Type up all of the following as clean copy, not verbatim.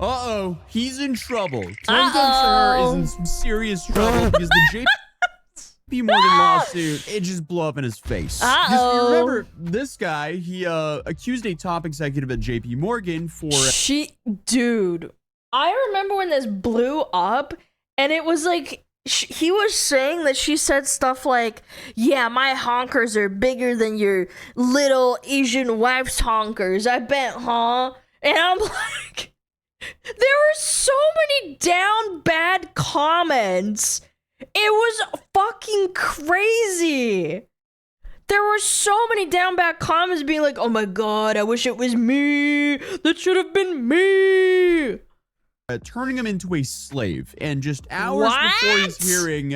Uh-oh, he's in trouble. Tom Gunter is in some serious trouble because the JP Morgan lawsuit, it just blew up in his face. You remember this guy, he accused a top executive at JP Morgan for... Dude, I remember when this blew up, and it was like, he was saying that she said stuff like, yeah, my honkers are bigger than your little Asian wife's honkers, I bet, huh? And I'm like... There were so many down bad comments. It was fucking crazy. There were so many down bad comments being like, oh my god, I wish it was me. That should have been me. Turning him into a slave. And just hours before his hearing,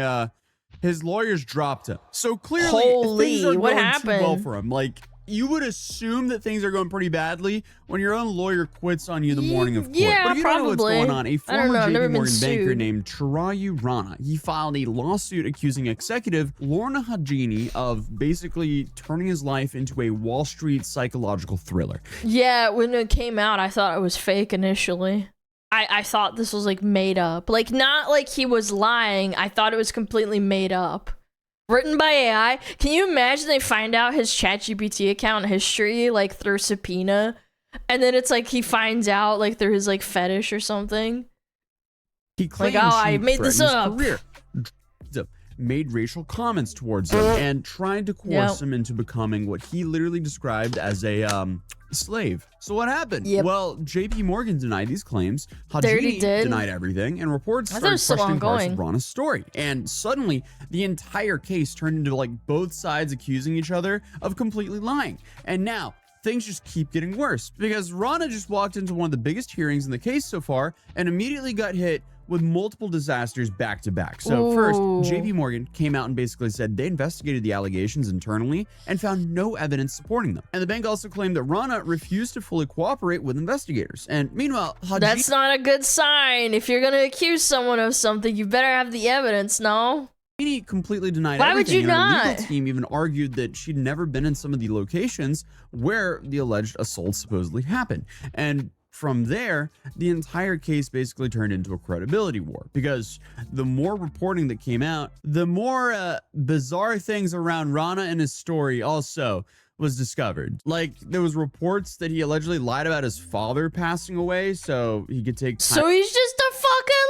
his lawyers dropped him. So clearly, things are going too well for him. Like, you would assume that things are going pretty badly when your own lawyer quits on you the morning of court. Yeah, but if you don't know what's going on, a former JP Morgan banker named Rana, he filed a lawsuit accusing executive Lorna Hajini of basically turning his life into a Wall Street psychological thriller. Yeah, when it came out, I thought it was fake initially. I thought this was like made up. Like, not like he was lying. I thought it was completely made up. Written by AI. Can you imagine they find out his ChatGPT account history like through subpoena, and then it's like he finds out like through his like fetish or something? He claims like, oh, I made this up. Made racial comments towards him and tried to coerce him into becoming what he literally described as a slave. So what happened? Well, JP Morgan denied these claims, Hajini denied everything, and reports started questioning parts of Rana's story. And suddenly, the entire case turned into like both sides accusing each other of completely lying. And now, things just keep getting worse because Rana just walked into one of the biggest hearings in the case so far and immediately got hit with multiple disasters back to back. So first, JP Morgan came out and basically said they investigated the allegations internally and found no evidence supporting them. And the bank also claimed that Rana refused to fully cooperate with investigators. And meanwhile, that's not a good sign. If you're going to accuse someone of something, you better have the evidence, no? He completely denied everything. Why would you not? Her legal team even argued that she'd never been in some of the locations where the alleged assault supposedly happened. And from there, the entire case basically turned into a credibility war because the more reporting that came out, the more bizarre things around Rana and his story also was discovered. Like, there was reports that he allegedly lied about his father passing away so he could take time. So he's just a fucking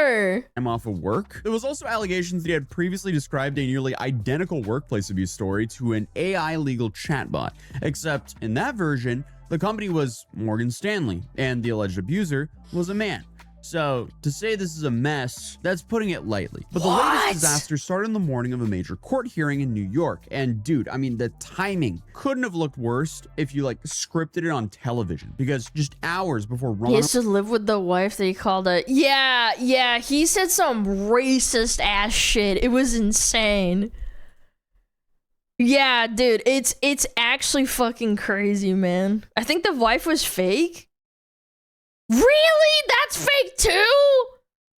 liar. I'm off of work. There was also allegations that he had previously described a nearly identical workplace abuse story to an AI legal chatbot, except in that version, the company was Morgan Stanley, and the alleged abuser was a man. So, to say this is a mess, that's putting it lightly. But the latest disaster started in the morning of a major court hearing in New York. And dude, I mean, the timing couldn't have looked worse if you like scripted it on television. Because just hours before Rana... He has to live with the wife that he called a... Yeah, he said some racist ass shit. It was insane. Yeah, dude, it's actually fucking crazy, man. I think the wife was fake. Really? That's fake too?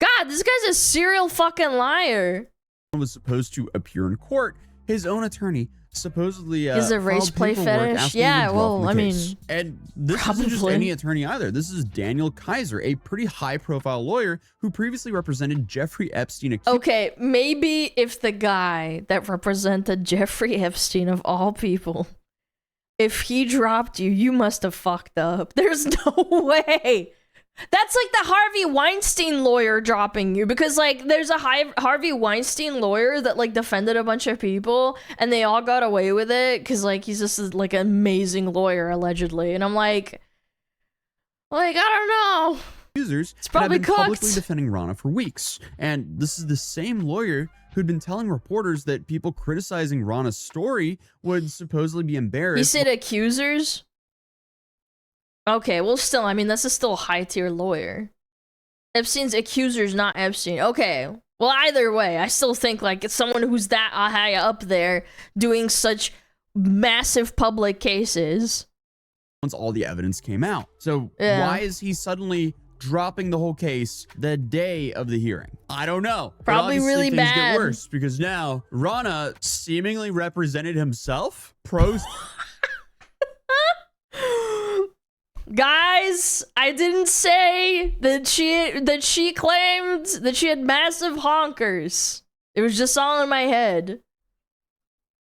God, this guy's a serial fucking liar. Was supposed to appear in court. His own attorney supposedly is a race play fetish. Yeah, well, I mean, and this isn't just any attorney either. This is Daniel Kaiser, a pretty high-profile lawyer who previously represented Jeffrey Epstein. Okay, maybe if the guy that represented Jeffrey Epstein of all people, if he dropped you, you must have fucked up. There's no way. That's like the Harvey Weinstein lawyer dropping you, because like there's a Harvey Weinstein lawyer that like defended a bunch of people and they all got away with it because like he's just like an amazing lawyer allegedly, and I'm like I don't know. Users it's probably have been publicly defending Rana for weeks, and this is the same lawyer who'd been telling reporters that people criticizing Rana's story would supposedly be embarrassed. You said accusers? Okay, well still, I mean, that's still a high-tier lawyer. Epstein's accusers, not Epstein. Okay, well either way, I still think like it's someone who's that high up there doing such massive public cases. Once all the evidence came out. So why is he suddenly dropping the whole case the day of the hearing. I don't know. Probably really things bad. Get worse because now Rana seemingly represented himself. Pros. Guys, I didn't say that she claimed that she had massive honkers. It was just all in my head.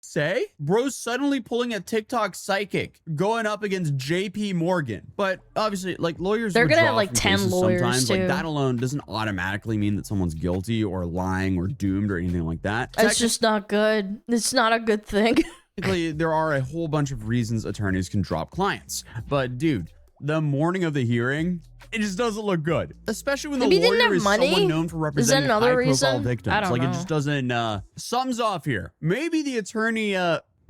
Say, bro's suddenly pulling a TikTok psychic going up against JP Morgan. But obviously, like, lawyers, they're gonna withdraw have like from 10 cases lawyers sometimes. too. Like, that alone doesn't automatically mean that someone's guilty or lying or doomed or anything like that. It's just not good. It's not a good thing. Technically, there are a whole bunch of reasons attorneys can drop clients. But dude, the morning of the hearing, it just doesn't look good. Especially when Maybe the he didn't lawyer have is money? someone known for Is that representing another high-profile reason? victims. I don't Like, know. it just doesn't, something's off here. Maybe the attorney,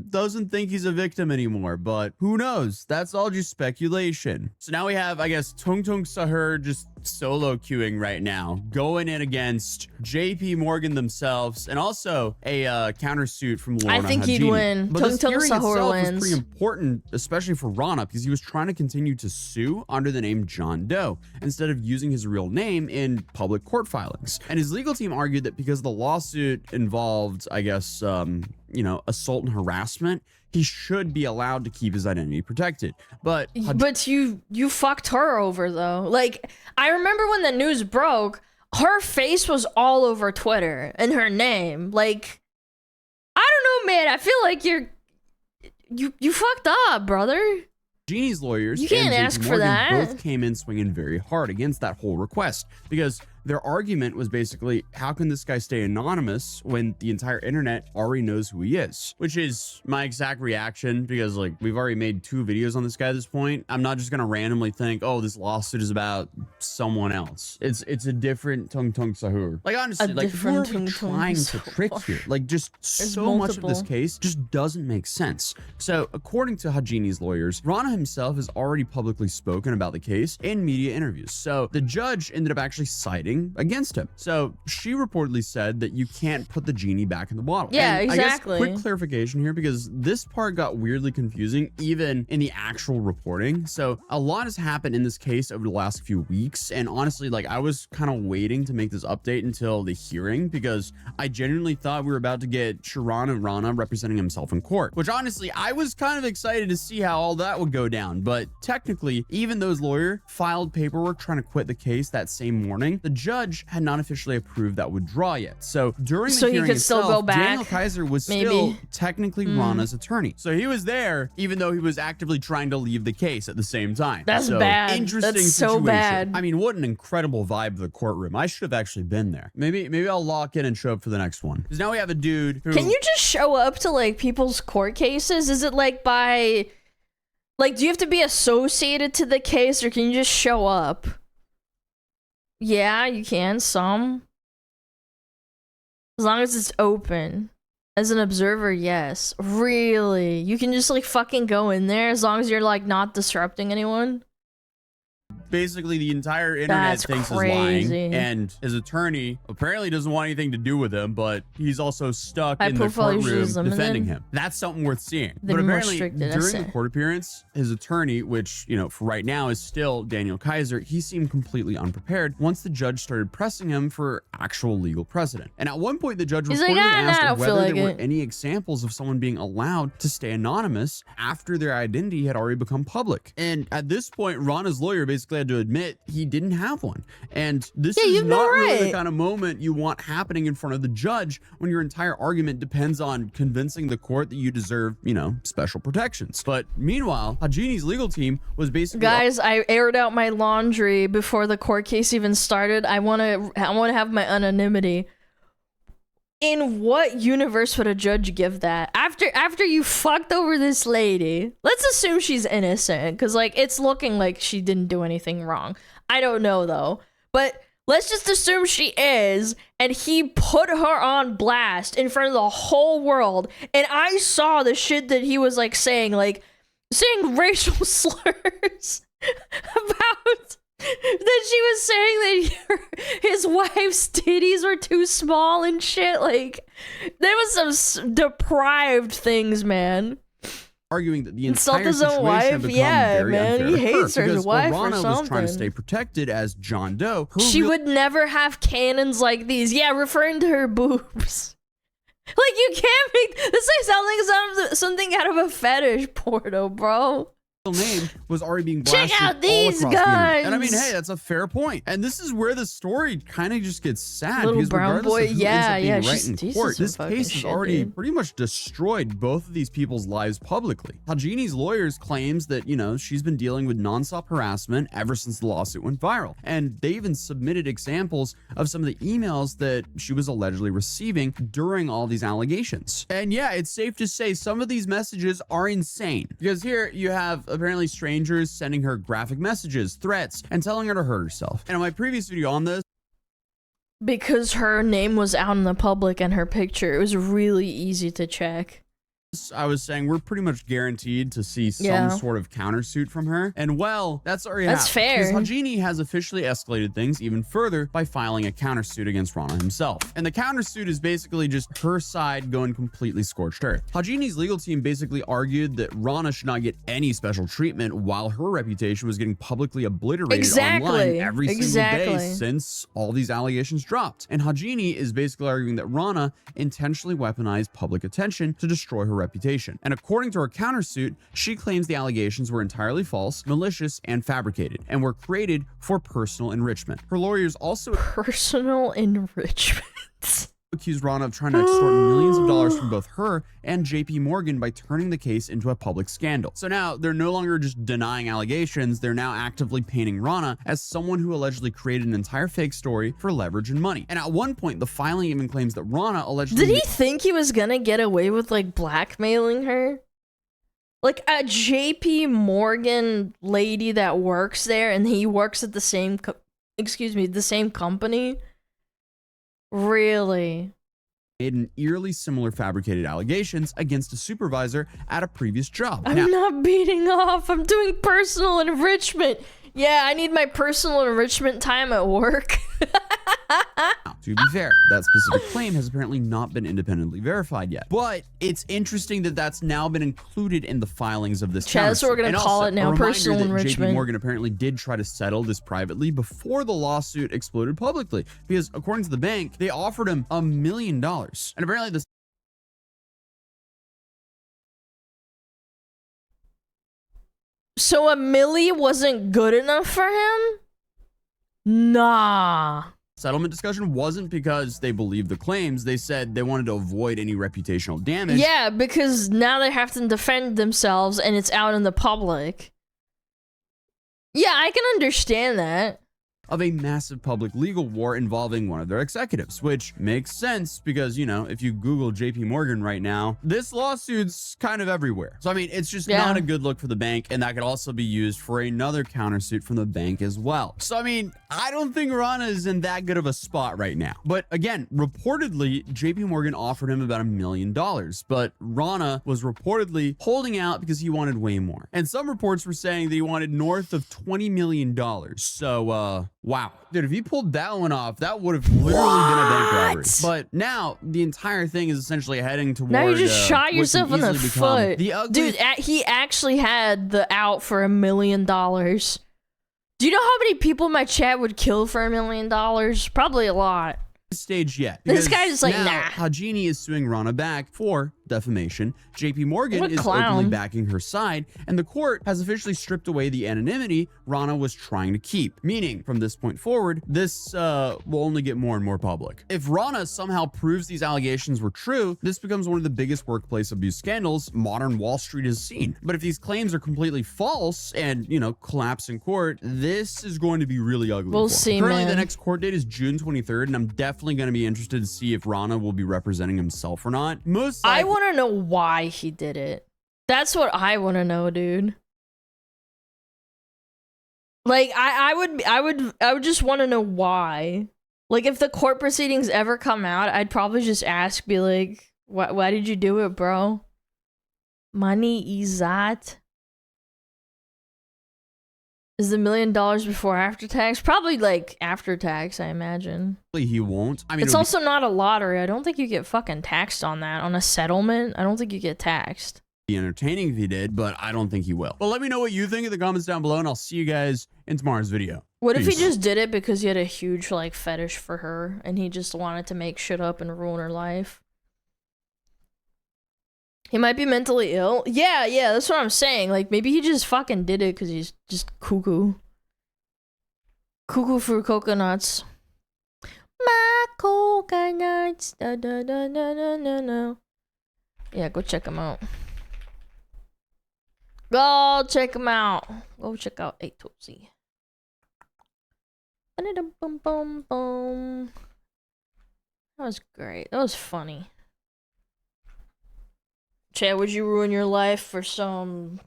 doesn't think he's a victim anymore, but who knows? That's all just speculation. So now we have, I guess, Tung Tung Sahur just solo queuing right now, going in against JP Morgan themselves, and also a countersuit from Lorna I think he'd Hajini. win. But Tung this Tung hearing Sahur itself wins. was pretty important, especially for Rana, because he was trying to continue to sue under the name John Doe instead of using his real name in public court filings. And his legal team argued that because the lawsuit involved, I guess, you know, assault and harassment, he should be allowed to keep his identity protected. But you fucked her over though. Like, I remember when the news broke, her face was all over Twitter and her name. Like, I don't know, man. I feel like you fucked up, brother. Genie's lawyers You can't and ask JP for Morgan that. both came in swinging very hard against that whole request, because their argument was basically, how can this guy stay anonymous when the entire internet already knows who he is? Which is my exact reaction, because like, we've already made 2 videos on this guy at this point. I'm not just gonna randomly think, oh, this lawsuit is about someone else. It's a different Tung Tung Sahur. Like, honestly, like, who are we trying to trick here? Like, just so much of this case just doesn't make sense. So according to Hajini's lawyers, Rana himself has already publicly spoken about the case in media interviews. So the judge ended up actually citing against him. So she reportedly said that you can't put the genie back in the bottle. Yeah, and exactly. I guess quick clarification here, because this part got weirdly confusing even in the actual reporting. So a lot has happened in this case over the last few weeks, and honestly, like, I was kind of waiting to make this update until the hearing, because I genuinely thought we were about to get Sharon and Rana representing himself in court, which honestly I was kind of excited to see how all that would go down. But technically, even though his lawyer filed paperwork trying to quit the case that same morning, the judge had not officially approved that withdrawal yet. So during the hearing itself, Daniel Kaiser was still technically Rana's attorney. So he was there even though he was actively trying to leave the case at the same time. That's so, bad. Interesting That's so situation. bad. I mean, what an incredible vibe of the courtroom. I should have actually been there. Maybe I'll lock in and show up for the next one. Because now we have a dude who... Can you just show up to like people's court cases? Is it like by... Like, do you have to be associated to the case, or can you just show up? Yeah, you can, some. As long as it's open. As an observer, yes. Really? You can just like fucking go in there as long as you're like not disrupting anyone? Basically, the entire internet That's thinks crazy. is lying, and his attorney apparently doesn't want anything to do with him, but he's also stuck in the courtroom defending him. That's something worth seeing. But apparently, during the court appearance, his attorney, which, you know, for right now is still Daniel Kaiser, he seemed completely unprepared once the judge started pressing him for actual legal precedent. And at one point, the judge reportedly asked whether there were any examples of someone being allowed to stay anonymous after their identity had already become public. And at this point, Rana's lawyer basically had to admit he didn't have one. And this is not really the kind of moment you want happening in front of the judge when your entire argument depends on convincing the court that you deserve, you know, special protections. But meanwhile, Hajini's legal team was basically... Guys, I aired out my laundry before the court case even started. I want to have my anonymity. In what universe would a judge give that? After you fucked over this lady, let's assume she's innocent, because like it's looking like she didn't do anything wrong. I don't know though, but let's just assume she is, and he put her on blast in front of the whole world, and I saw the shit that he was like saying racial slurs about... that she was saying that his wife's titties were too small and shit. Like, there was some deprived things, man. arguing that the Insult entire his own situation wife? had become Yeah, very man, unfair he to her, hates her because wife while or Rana was trying to something. stay protected as John Doe, She would never have cannons like these. Yeah, referring to her boobs. Like, you can't make this like something out of a fetish porno, bro. name was already being blasted Check out all these across the internet. guns. And I mean, hey, that's a fair point. And this is where the story kind of just gets sad, Little because brown regardless boy, of who yeah, ends up she's being right in decent court, this fucking case has shit, already dude. pretty much destroyed both of these people's lives publicly. Hajini's lawyers claims that, you know, she's been dealing with nonstop harassment ever since the lawsuit went viral. And they even submitted examples of some of the emails that she was allegedly receiving during all these allegations. And yeah, it's safe to say some of these messages are insane, because here you have apparently strangers sending her graphic messages, threats, and telling her to hurt herself. And in my previous video on this, because her name was out in the public and her picture, it was really easy to check. I was saying we're pretty much guaranteed to see some sort of countersuit from her. And well, that's already happened. That's fair. Because Hajini has officially escalated things even further by filing a countersuit against Rana himself. And the countersuit is basically just her side going completely scorched earth. Hajini's legal team basically argued that Rana should not get any special treatment while her reputation was getting publicly obliterated online every single day since all these allegations dropped. And Hajini is basically arguing that Rana intentionally weaponized public attention to destroy her reputation. And according to her countersuit, she claims the allegations were entirely false, malicious, and fabricated, and were created for personal enrichment. Her lawyers also personal enrichment accused Rana of trying to extort millions of dollars from both her and JP Morgan by turning the case into a public scandal. So now they're no longer just denying allegations, they're now actively painting Rana as someone who allegedly created an entire fake story for leverage and money. And at one point, the filing even claims that Rana allegedly— Did he think he was gonna get away with like blackmailing her? Like a JP Morgan lady that works there, and he works at the same the same company? Really? Made an eerily similar fabricated allegations against a supervisor at a previous job. I'm not beating off, I'm doing personal enrichment. Yeah, I need my personal enrichment time at work. To be fair, that specific claim has apparently not been independently verified yet. But it's interesting that that's now been included in the filings of this countersuit. That's what we're going to call it now, personal enrichment. JP Morgan apparently did try to settle this privately before the lawsuit exploded publicly, because according to the bank, they offered him $1 million. And apparently this— So $1 million wasn't good enough for him? Nah. settlement discussion wasn't because they believed the claims. They said they wanted to avoid any reputational damage. Yeah, because now they have to defend themselves and it's out in the public. Yeah, I can understand that. Of a massive public legal war involving one of their executives, which makes sense because, you know, if you Google JP Morgan right now, this lawsuit's kind of everywhere. So, I mean, it's just not a good look for the bank, and that could also be used for another countersuit from the bank as well. So, I mean, I don't think Rana is in that good of a spot right now. But again, reportedly, JP Morgan offered him about $1 million, but Rana was reportedly holding out because he wanted way more. And some reports were saying that he wanted north of $20 million. So, wow. Dude, if he pulled that one off, that would have literally been a bank robbery. But now, the entire thing is essentially heading toward— Now you just shot yourself in the foot. Dude, he actually had the out for $1 million. Do you know how many people in my chat would kill for $1 million? Probably a lot. Stage yet. This guy's just like, now, nah. Hajini is suing Rana back for defamation. JP Morgan is openly backing her side, and the court has officially stripped away the anonymity Rana was trying to keep. Meaning, from this point forward, this will only get more and more public. If Rana somehow proves these allegations were true, this becomes one of the biggest workplace abuse scandals modern Wall Street has seen. But if these claims are completely false and, you know, collapse in court, this is going to be really ugly. We'll see, Currently, man. the next court date is June 23rd, and I'm definitely going to be interested to see if Rana will be representing himself or not. Most likely— I want to know why he did it. That's what I want to know, dude. Like, I would just want to know why. Like, if the court proceedings ever come out, I'd probably just ask, be like, why did you do it, bro? Money is that? Is the $1 million before after tax? Probably like after tax, I imagine. he won't. I mean, it's also not a lottery. I don't think you get fucking taxed on that. On a settlement, I don't think you get taxed. be entertaining if he did, but I don't think he will. But let me know what you think in the comments down below, and I'll see you guys in tomorrow's video. What Peace. if he just did it because he had a huge like fetish for her and he just wanted to make shit up and ruin her life? He might be mentally ill. Yeah, that's what I'm saying. Like maybe he just fucking did it because he's just cuckoo. Cuckoo for coconuts. My coconuts. Da, da, da, da, da, da, da. Yeah, go check him out. Go check him out. Go check out Atozzy. That was great. That was funny. Chad, would you ruin your life for some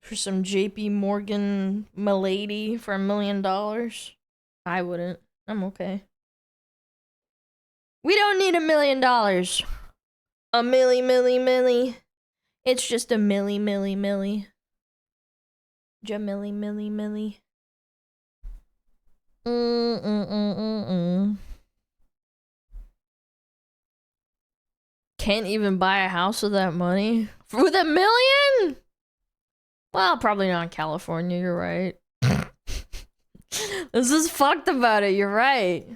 JP Morgan milady for $1 million? I wouldn't. I'm okay. We don't need $1 million. A milli. It's just a milli. Jamilli. Can't even buy a house with that money? With $1 million? Well, probably not in California, you're right. This is fucked about it, you're right.